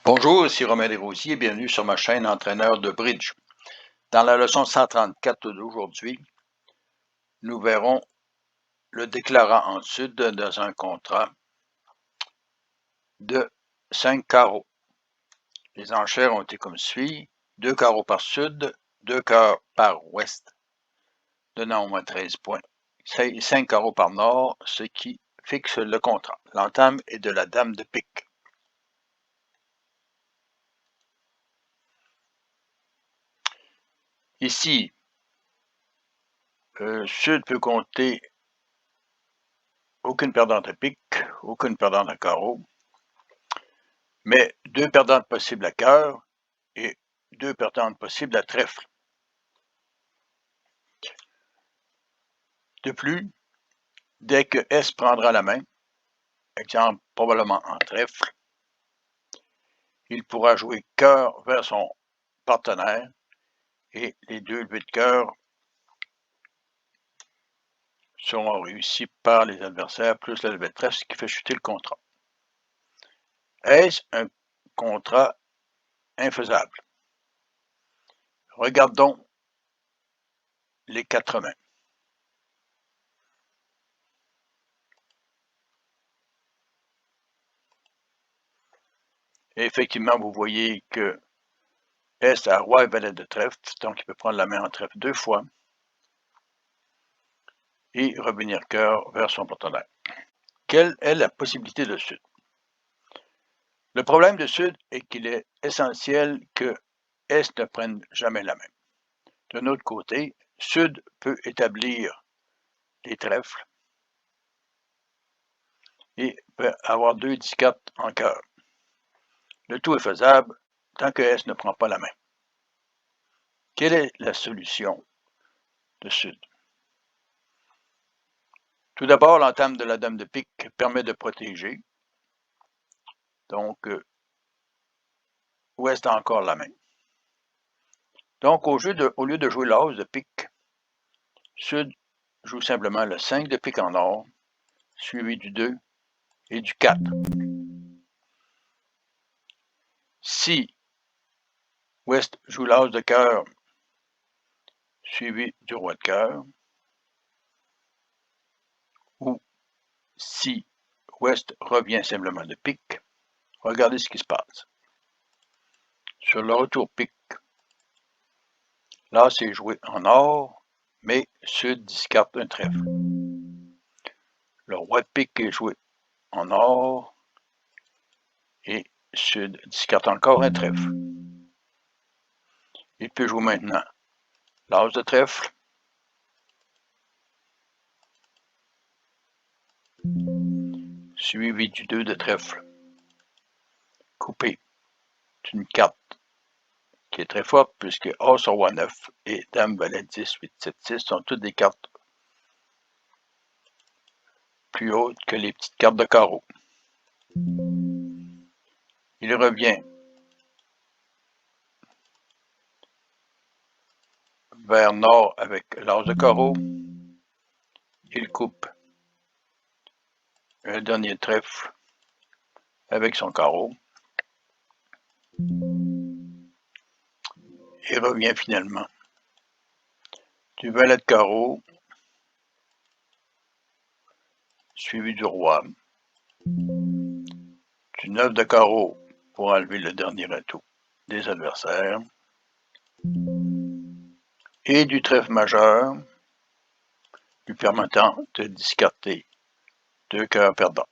Bonjour, ici Romain Desrosiers et bienvenue sur ma chaîne Entraîneur de Bridge. Dans la leçon 134 d'aujourd'hui, nous verrons le déclarant en sud dans un contrat de 5 carreaux. Les enchères ont été comme suit, 2 carreaux par sud, 2 carreaux par ouest, donnant au moins 13 points. 5 carreaux par nord, ce qui fixe le contrat. L'entame est de la dame de pique. Ici, sud peut compter aucune perdante à pique, aucune perdante à carreau, mais 2 perdantes possibles à cœur et 2 perdantes possibles à trèfle. De plus, dès que S prendra la main, exemple probablement en trèfle, il pourra jouer cœur vers son partenaire et les 2 levées de cœur seront réussies par les adversaires plus la levée de trèfle, ce qui fait chuter le contrat. Est-ce un contrat infaisable? Regardons les 4 mains. Et effectivement, vous voyez que S a roi et valet de trèfle, donc il peut prendre la main en trèfle 2 fois et revenir cœur vers son partenaire. Quelle est la possibilité de sud? Le problème de sud est qu'il est essentiel que S ne prenne jamais la main. D'un autre côté, sud peut établir des trèfles et peut avoir 2 10-4 en cœur. Le tout est faisable tant que S ne prend pas la main. Quelle est la solution de sud? Tout d'abord, l'entame de la dame de pique permet de protéger. Donc, ouest a encore la main. Donc, au lieu de jouer l'as de pique, sud joue simplement le 5 de pique en or, suivi du 2 et du 4. Si ouest joue l'as de cœur, suivi du roi de cœur, ou si ouest revient simplement de pique, regardez ce qui se passe. Sur le retour pique, là c'est joué en or, mais sud discarte un trèfle. Le roi de pique est joué en or et sud discarte encore un trèfle. Il peut jouer maintenant l'as de trèfle, suivi du 2 de trèfle, coupé d'une carte qui est très forte puisque As sur roi 9 et Dame valet 10, 8, 7, 6 sont toutes des cartes plus hautes que les petites cartes de carreau. Il revient vers nord avec l'as de carreau. Il coupe un dernier trèfle avec son carreau. Et revient finalement du valet de carreau, suivi du roi, du 9 de carreau pour enlever le dernier atout des adversaires, et du trèfle majeur, lui permettant de discarter 2 cœurs perdants.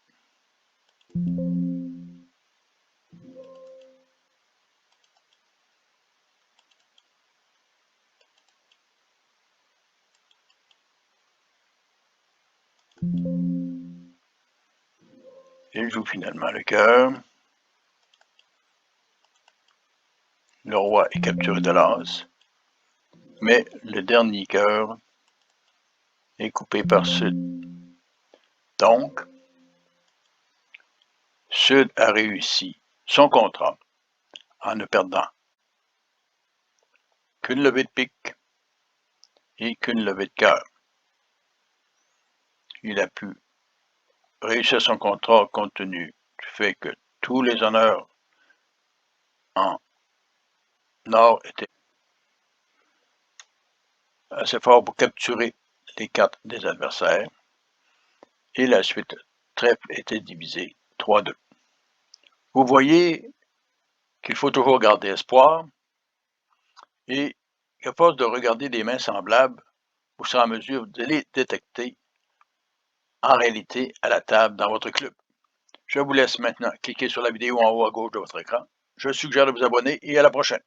Il joue finalement le cœur. Le roi est capturé de l'as, mais le dernier cœur est coupé par sud. Donc, sud a réussi son contrat en ne perdant qu'une levée de pique et qu'une levée de cœur. Il a pu réussir son contrat compte tenu du fait que tous les honneurs en nord était assez fort pour capturer les cartes des adversaires, et la suite trèfle était divisée 3-2. Vous voyez qu'il faut toujours garder espoir, et qu'à force de regarder des mains semblables, vous serez en mesure de les détecter en réalité à la table dans votre club. Je vous laisse maintenant cliquer sur la vidéo en haut à gauche de votre écran. Je suggère de vous abonner et à la prochaine.